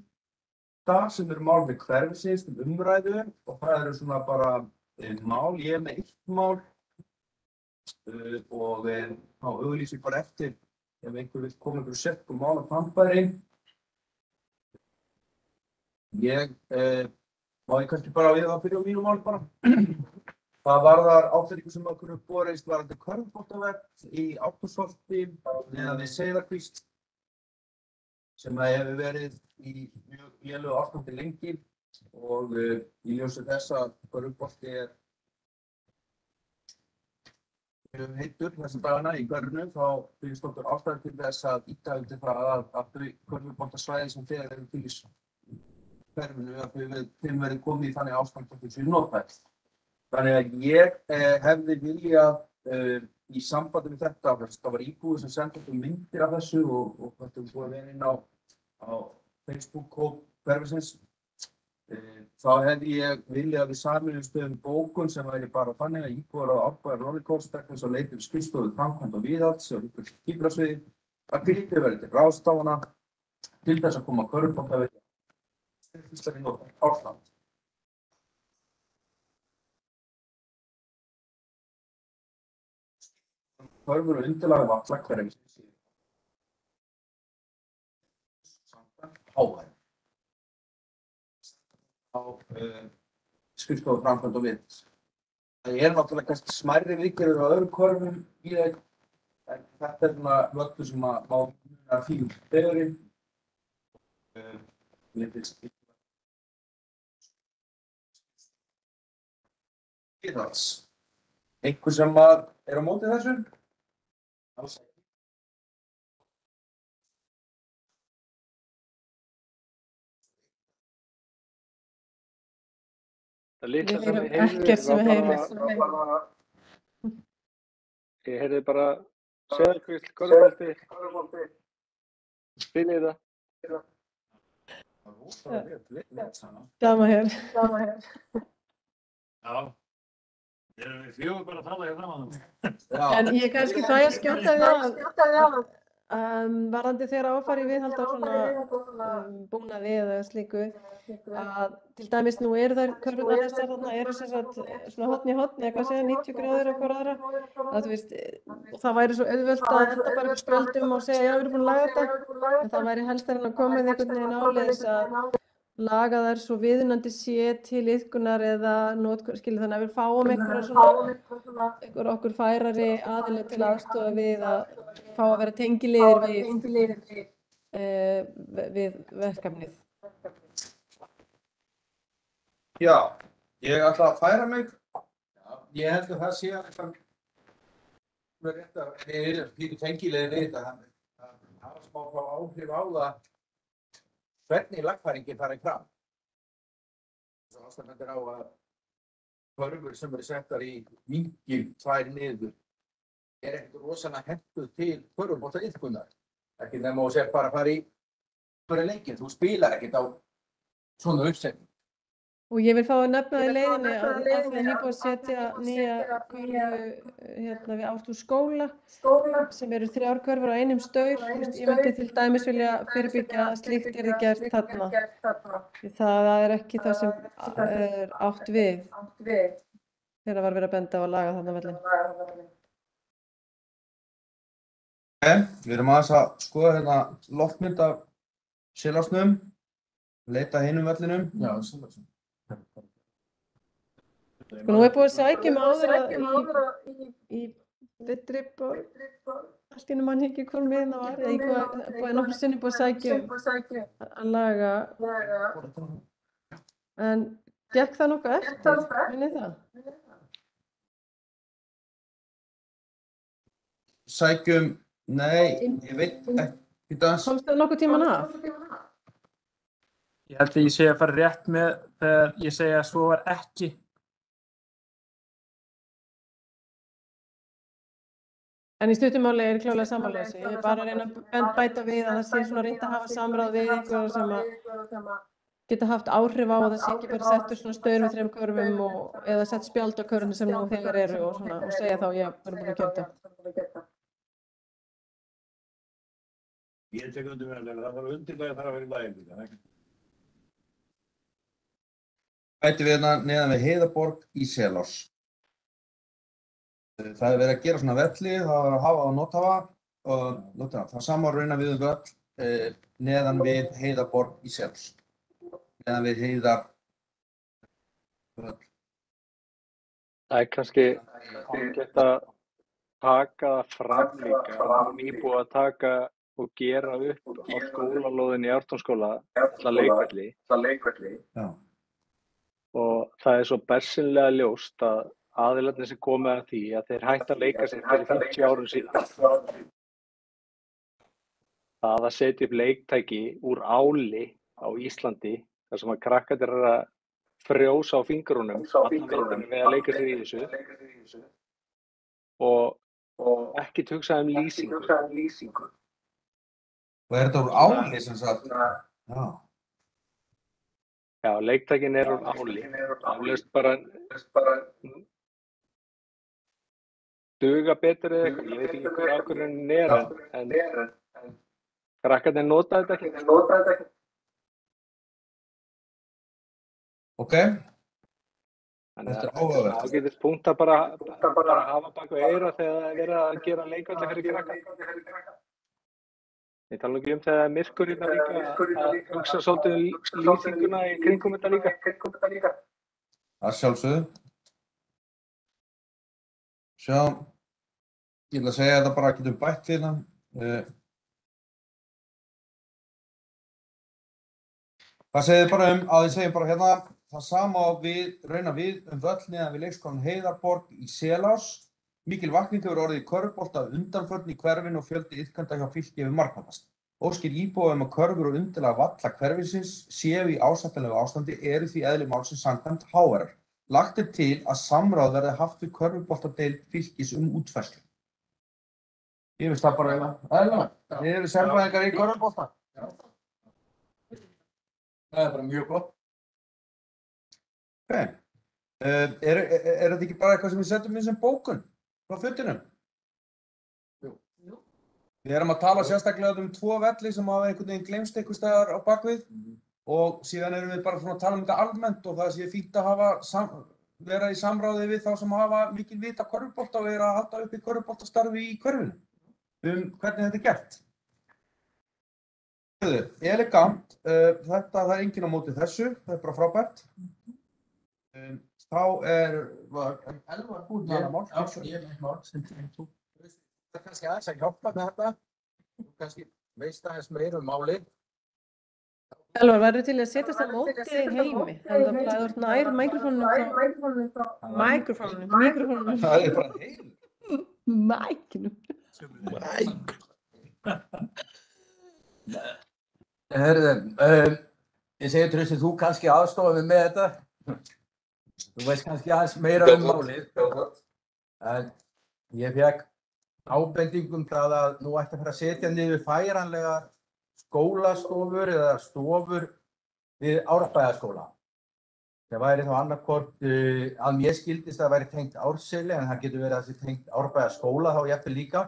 A: sem eru mál með hverfisins umræðu og það eru svona bara mál, ég er með 1 mál og þá auglýsi bara eftir ef einhver vill koma einhverju sérku mál á framfæri. Má ég kannski bara við að byrja á mínu mál bara. Það varðar ábendingu sem okkur hefur borist varðandi körfuboltavelli í Ártúnsholti neðan við Seiðarkvísl sem hefur verið í mjög lélegu ástandi lengi og í ljósi þess að körfubolti er heitur þessa dagana í hverfinu þá finnst okkur ástæða til þess að ýta undir það að þau körfuboltasvæði sem þegar eru til í hverfinu að þeim verið komið í þannig ástand að þessu nothæft. Þannig að ég hefði viljað í sambandi með þetta, það var íbúi sem sendi okkur myndir af þessu og þetta búið að vera inn á Facebook-hóp hverfisins Þá hefði ég viljað að við sameinumst um bókun sem væri bara þannig að íbúar á ákvæða rollercoaster eins og leitum skrifstofu framkvæmd og viðhalds og skipulagsviði að gripið verði til ráðstafana til þess að koma körfuboltavelli styrkistarinn og Árland. Körfur og undirlag valla hverjum áhæg á skrifstofu framkvæmd og viðhalds. Það náttúrulega kannski smærri viðgerðir á öðrum körfum í þeim, en þetta svona völlur sem má muna fín þegarinn. Viðhalds. Einhver sem er á móti þessu? Alls ekki.
F: Við heyrum ekkert sem við heyrum.
I: Ég heyrði bara Selkvísl, körfubolti, spilið það.
F: Gaman hér.
C: Já. Erum við fjögur bara að tala hér saman?
F: En ég kannski fæ að skjóta við að varðandi þegar áfari viðhald á svona búnaði eða slíku að til dæmis nú eru þær körfurnar þessar þarna eru sem sagt svona horn í horn eða hvað segja 90 gráður á hvora aðra að þú veist og það væri svo auðvelt að þetta bara upp spjöldum og segja já við erum búin að laga þetta en það væri helst að koma með einhvern veginn áleiðis að laga þær svo viðunandi sé til iðkunar eða skilur þannig að við fáum einhver okkur færari aðili til aðstofa við að fá að vera tengilegir við verkefnið.
A: Já, ég ætla að færa mig. Ég held að það sé að rétt að við erum tengilegir við þetta. Það hafa smá áhrif á það hvernig lagfæringin farið fram. Svo ástæðan á að körfur sem eru settar í vinkil tvær niður ekkert rosalega hentuð til körfuboltaiðkunar. Ekki nema að bara fara í leikinn. Þú spilar ekkert á svona uppsetning.
F: Og ég vil fá að nefna í leiðinni að það er nýbúið að setja nýja körfu við Ártúns skóla sem eru 3 körfur á einum staur. Ég myndi til dæmis vilja fyrirbyggja að slíkt yrði gert þarna. Það er ekki það sem er átt við þegar var verið að benda á að laga þarna vellinn.
A: Við erum aðeins að skoða hérna loftmynd af Selásnum, leita hinum vellinum. Já, Selásnum.
F: Nú er búið að sækja áður í Vittrip og allt í mann ekki hvað miðna var eða búið nokkur sinni búið að sækja að laga en gekk það nokkuð eftir, minnið það?
A: Sækjum, nei, ég veit ekki dans.
F: Komst það nokkuð tíman af?
D: Ég held að ég sé að fara rétt með þegar ég segja að svo var ekki.
F: En í stuttumáli er klálega sammála þessu. Ég er bara að reyna að bæta við að það sé svona reynt að hafa samráð við einhverja sem að geta haft áhrif á að það sé ekki bara settur svona staur við 3 körfum eða sett spjald á körfum sem nú þegar eru og segja þá ég er búin að kjönda.
C: Ég tek undir með það þarf undirlagið þarf að vera í lagi líka.
A: Bæti við hérna neðan við Heiðaborg í Selás. Það er verið að gera svona velli, það er að hafa og nothafa og það sama rauna við völl neðan við Heiðaborg í Selás. Neðan við Heiðar völl.
I: Það er kannski ágætt að taka það fram líka. Það er nýbúið að taka og gera upp á skólalóðinni í Ártúnsskóla alla leikvelli.
A: Já. Og
I: það er svo bersýnilega ljóst að aðilarnir sem komið að því að þeir hættu að leika sér fyrir 50 árum síðan. Það að setja upp leiktæki úr áli á Íslandi þar sem að krakkarnir eru að frjósa á fingrunum við að leika sér í þessu og ekki hugsa lýsingu.
A: Og þetta úr áli sem sagt? Já.
I: Já, leiktækin eru úr áli. Eflaust bara duga betur eða eitthvað. Ég veit ekki hver ákvörðunin er en krakkarnir nota þetta ekki.
E: Ok,
I: Þannig
E: þetta er
I: að
E: áhugavert.
I: ágætis punkt að bara hafa bak við eyra þegar það er verið að gera leikvalla fyrir krakkar. Ég tala ekki þegar það er myrkur hérna líka að hugsa svolítið lýsinguna í kringum þetta líka.
E: Að sjálfsögðu. Sjá, ég ætla að segja þetta bara getum bætt hérna. Það segir bara að ég segi bara hérna, það sama á raunar við völl neðan við leikskólann Heiðarborg í Selás. Mikil vakning hefur orðið í körfubolta að undanförnu í hverfinu og fjöldi iðkenda hjá Fylki hefur margfaldast. Óskir íbúa að körfur og undirlag valla hverfisins séu í ásættanlegu ástandi eru því eðli málsins samkvæmt háværar. Lagt er til að samráð verði haft við körfuboltadeild Fylkis útfærslu. Ég veist það bara eiginlega. Þið eru sérfræðingar í körfubolta. Það er bara mjög gott. Ok. Er þetta ekki bara eitthvað sem við setjum inn sem bókun frá fundinum? Jú. Við erum að tala sérstaklega um 2 velli sem hafa einhvern veginn gleymst einhvers staðar á bakvið og síðan erum við bara að tala um þetta almennt og það sé fínt að vera í samráði við þá sem hafa mikil vita körfubolta og að halda upp í körfuboltastarfi í hverfinu hvernig þetta er gert. Elegant, það er enginn á móti þessu, það er bara frábært. Þá var Elvar búinn með mál. Já, ég er með mál sem þú. Það er kannski aðeins að hjálpa með þetta. Þú kannski veist aðeins meira málið.
F: Elvar, verður til að setjast á móti heimi? Þannig að þú ert nær mikrofónunum.
E: Það er bara heim.
F: Mæknum.
E: Ég segi Trausti, þú kannski aðstofa mig með þetta. Þú veist kannski aðeins meira málið. En ég fékk ábendingum það að nú ætti að fara að setja niður færanlega skólastofur eða stofur við Árbæjarskóla. Það væri þá annarkvort að mér skildist að það væri tengt Árseli en það getur verið að það sé tengt Árbæjarskóla þá jafnvel líka.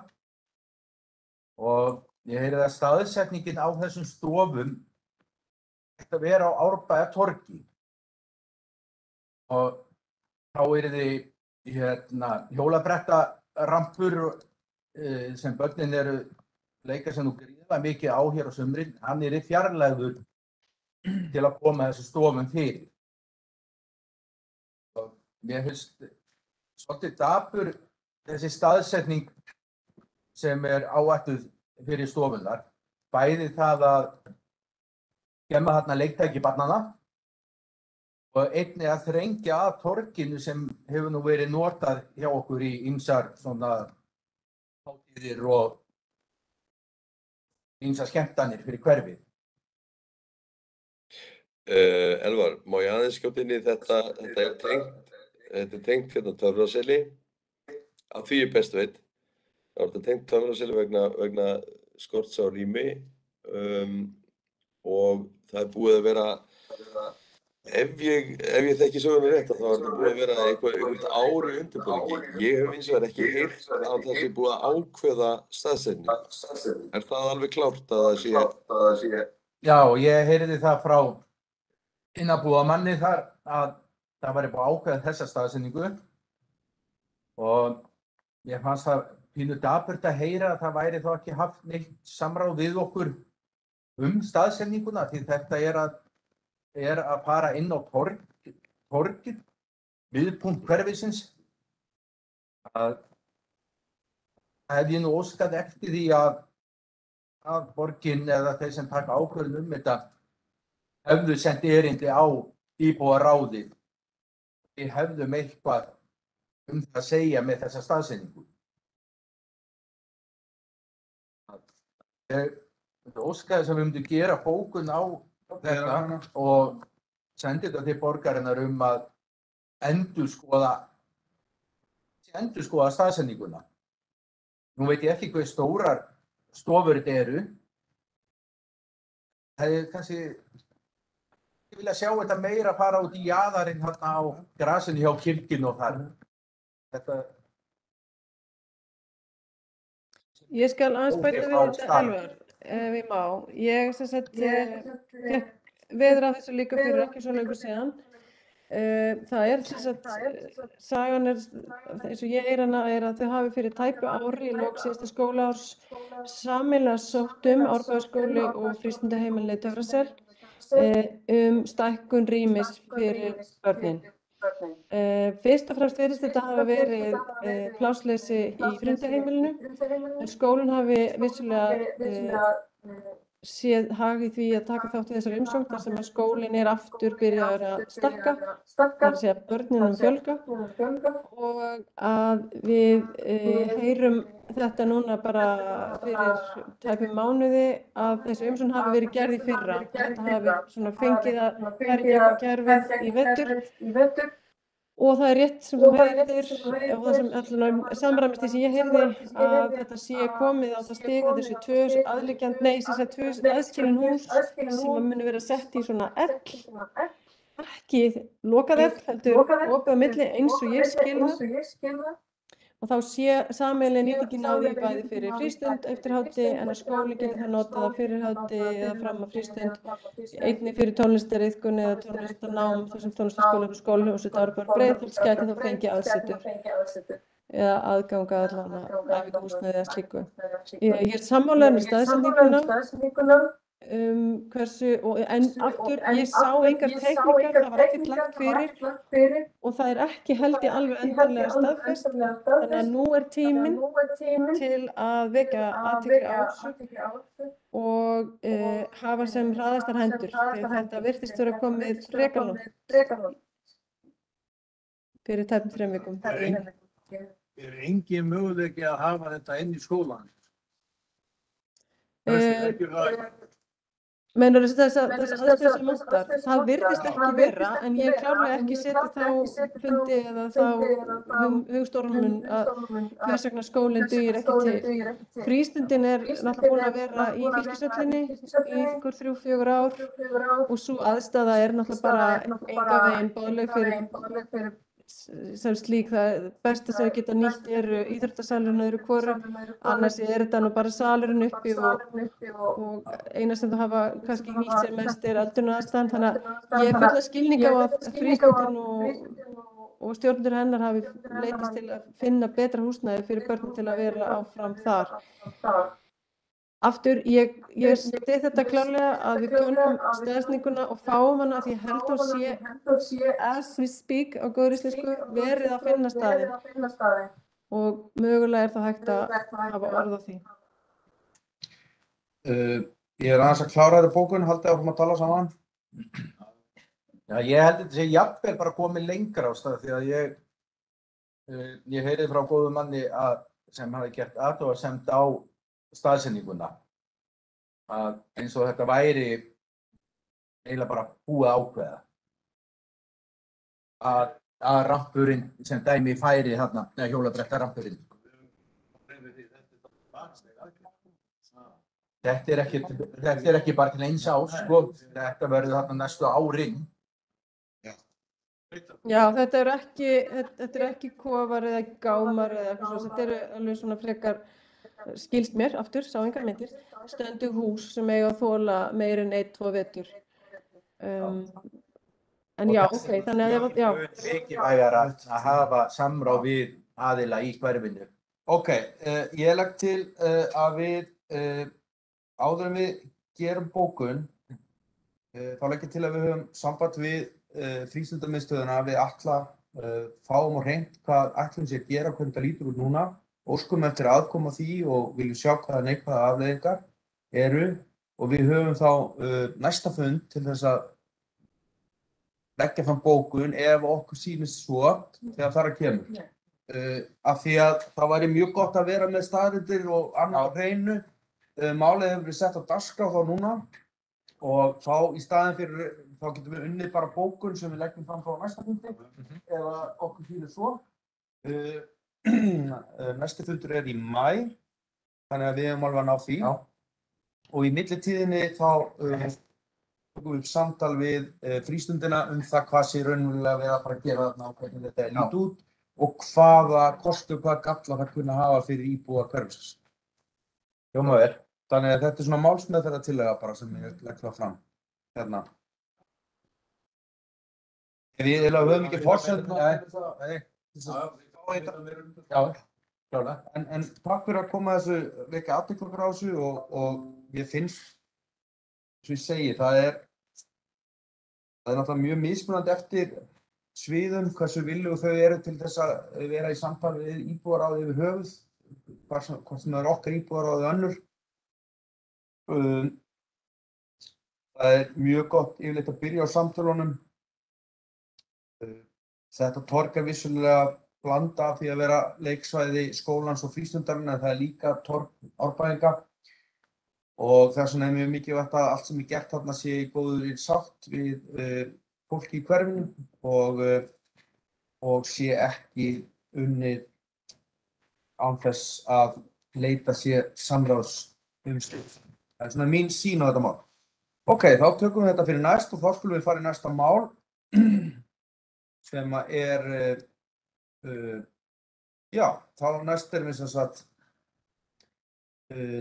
E: Og ég heyrði að staðsetningin á þessum stofum ætti að vera á Árbæjartorgi. Og þá yrði hjólabrettarampur sem börnin eru leika sem nú gríðarlega mikið á hér á sumrin, hann yrði fjarlægður til að koma þessu stofum fyrir. Og mér finnst svolítið dapur þessi staðsetning sem er áætluð fyrir stofunar, bæði það að gemma þarna leiktæki barnanna og einnig að þrengja að torginu sem hefur nú verið notað hjá okkur í ýmsar svona hátíðir og ýmsar skemmtanir fyrir hverfið.
G: Elvar, má ég aðeins skjóta inn í þetta er tengt hérna Töfraseli, að því ég best veit. Það er tengt Töfraseli vegna skorts á rými og það er búið að vera, ef ég þekki söguna rétt, þá er það búið að vera eitthvað ári undirbúningi. Ég hef eins og verið ekki heyrt að það sé búið að ákveða staðsetningu. Er það alveg klárt að það sé?
E: Já, ég heyrði það frá innanbúðarmanni þar að það væri búið að ákveða þessa staðsetningu og ég fannst það pínu dapurt að heyra að það væri þá ekki haft neitt samráð við okkur staðsetninguna því þetta er að fara inn á torgið, miðpunkt hverfisins. Það hef ég nú óskað eftir því að borgin eða þeir sem taka ákvörðun þetta hefðu sent erindi á íbúaráðið. Við hefðum eitthvað það að segja með þessa staðsetningu. Ég óskaði þess að við myndum gera bókun á þetta og sendi þetta til borgarinnar að endurskoða staðsetninguna. Nú veit ég ekki hvað stórar stofur þetta eru. Það er kannski vilja sjá þetta meira fara út í jaðarinn þarna á grasinu hjá kirkjunni og þar. Þetta
F: Ég skal aðeins bæta við
E: á
F: þetta,
E: stað.
F: Elvar, ef ég má. Ég sem sagt fékk veður af þessu líka fyrir ekki svo löngu síðan. Það er sem sagt, sagan er, eins og ég hana, er að þau hafi fyrir tæpu ári í lok síðasta skólaárs sameiginlega sótt Árbæjarskóli og frístundaheimilið Töfrasel stækkun rýmis fyrir börnin. Fyrst og fremst virðist þetta hafa verið plássleysi í frístundaheimilinu, en skólinn hafi vissulega séð hag í því að taka þátt í þessari umsókn þar sem að skólinn er aftur byrjaður að stækka, þar að segja börnunum fjölga, og að við heyrum þetta núna bara fyrir tæpum mánuði að þessi umsókn hafi verið gerð í fyrra. Þetta hafi svona fengið að fara í gegnum kerfið í vetur. Og það er rétt sem þú heyrðir, og það sem allavega samræmist því sem ég heyrði, að þetta sé komið á það stig að þessu tvö aðskilin hús sem muni vera sett í svona ekki lokað heldur opið á milli eins og ég skil það. Og þá sé sameiginleg nýtingin á því bæði fyrir frístund eftir hátti, en að skóli geti það notað að fyrir hátti eða fram að frístund, einnig fyrir tónlistariðkun eða tónlistarnám, þar sem tónlistarskóli og skólahúsið Árbær Breiðholts gæti þá fengið aðsetur eða aðgang að æfingahúsnæði eða slíku. Ég er sammála með staðsetninguna, en aftur, ég sá engar teikningar, það var ekkert lagt fyrir og það er ekki held ég alveg endanlega staðfest, þannig að nú er tíminn til að vekja athygli á þessu og hafa sem hraðastar hendur, þegar þetta virtist vera komið frekar langt fyrir tæpum 3 vikum.
C: Er engin möguleiki að hafa þetta inn í skólan?
F: Meinar þess aðstöðu sem vantar, það virðist ekki vera, en ég klárlega ekki setja þá fundi eða þá hugstórunum að hvers vegna skólinn dugir ekki til. Frístundin er náttúrulega búin að vera í fylkishöllinni í ykkur 3-4 ár og svo aðstaða er náttúrulega bara enga veginn boðleg fyrir sem slík. Það besta sem við geta nýtt eru íþróttasalurinn öðru hvoru, annars er þetta nú bara salurinn uppi og eina sem þú hafa kannski nýtt sér mest er öldrunaraðstaðan, þannig að ég fulla skilning á að frístundin og stjórnendur hennar hafi leitast til að finna betra húsnæði fyrir börn til að vera áfram þar. Aftur, ég styð þetta klárlega að við könnum staðsetninguna og fáum hana, því ég held að sé as we speak á góðri íslensku verið að finna staðinn og mögulega er það hægt að hafa orð á því.
E: Ég er aðeins að klára þetta bókun, haldið áfram að tala saman. Já, ég held þetta sé jafnvel bara komið lengra á stað, því að ég heyrði frá góðum manni sem hafi gert athugasemd á staðsetninguna, að eins og þetta væri eiginlega bara búið að ákveða að rampurinn sem dæmi færi þarna, eða hjólabretti rampurinn. Þetta er ekki bara til eins árs, sko. Þetta verður þarna næstu árin.
F: Já, þetta er ekki kofar eða gámar eða eitthvað svo, þetta eru alveg svona frekar, skilst mér, aftur, sá engar myndir, stöndug hús sem eiga að þola meir en 1-2 vetur. En já, ok, þannig að já.
E: Mikilvægara að hafa samráð við aðila í hverfinu. Ok, ég legg til að við, áður en við gerum bókun, þá legg ég til að við höfum samband við frístundamiðstöðina, við Atla, fáum á hreint hvað ætlum sé að gera, hvernig það lítur út núna, óskum eftir aðkoma því og viljum sjá hvaða neikvæða afleiðingar eru, og við höfum þá næsta fund til þess að leggja fram bókun ef okkur sýnist svo þegar þar að kemur. Af því að það væri mjög gott að vera með staðreyndir og annað á hreinu. Málið hefur verið sett á dagskrá þá núna og þá í staðinn fyrir, þá getum við unnið bara bókun sem við leggjum fram frá næsta fundi eða okkur sýnist svo. Næsti fundur er í maí, þannig að við höfum alveg að ná því. Og í millitíðinni þá
A: tókum upp samtal við frístundina það hvað sé raunverulega verið að fara að gera þarna og hvernig þetta lít út og hvaða kosti og hvaða galla það kunna hafa fyrir íbúa hverfisins. Hljómar vel. Þannig að þetta svona málsmeðferðartillaga bara sem ég legg það fram hérna. Við höfum ekki forsendurnar en takk fyrir að koma þessu vekja athygli okkur á þessu og ég finnst, eins og ég segi, það er náttúrulega mjög mismunandi eftir sviðum hversu viljug þau eru til þess að vera í samtali við íbúðaráð yfir höfuð, hvort sem það er okkar íbúðaráð eða önnur. Það er mjög gott yfirleitt að byrja á samtölunum. Þetta torg er vissulega blanda af því að vera leiksvæði skólans og frístundarinn en það er líka torg árbæðinga og þess vegna er mjög mikilvægt að allt sem er gert þarna sé í góðri sátt við fólki í hverfinu og sé ekki unnið án þess að leita sér samráðs slíkt. Það er svona mín sýn á þetta mál. Ok, þá tökum við þetta fyrir næst og þá skulum við fara í næsta mál sem er, þá næst erum við sem sagt,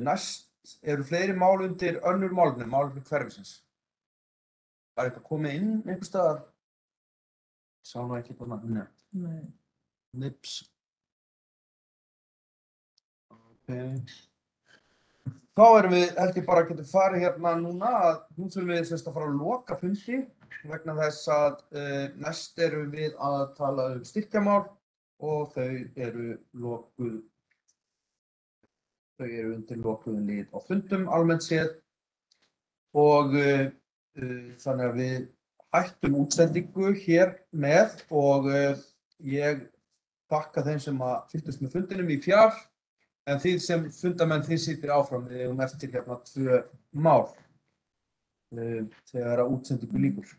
A: næst eru fleiri mál undir önnur málefni hverfisins. Það er eitthvað komið inn einhvers staðar? Sá nú ekki bara,
B: Nei.
A: Nips. Ok. Þá erum við, held ég bara getum farið hérna núna að nú þurfum við semst að fara að loka fundi vegna þess að næst erum við að tala styrkjamál og þau eru undir lokuðum lið á fundum almennt séð og þannig að við hættum útsendingu hér með og ég þakka þeim sem að fylgdust með fundinum í fjár en þið sem fundamenn þið sittir áfram við eftir hérna 2 mál þegar að útsendingu lýkur.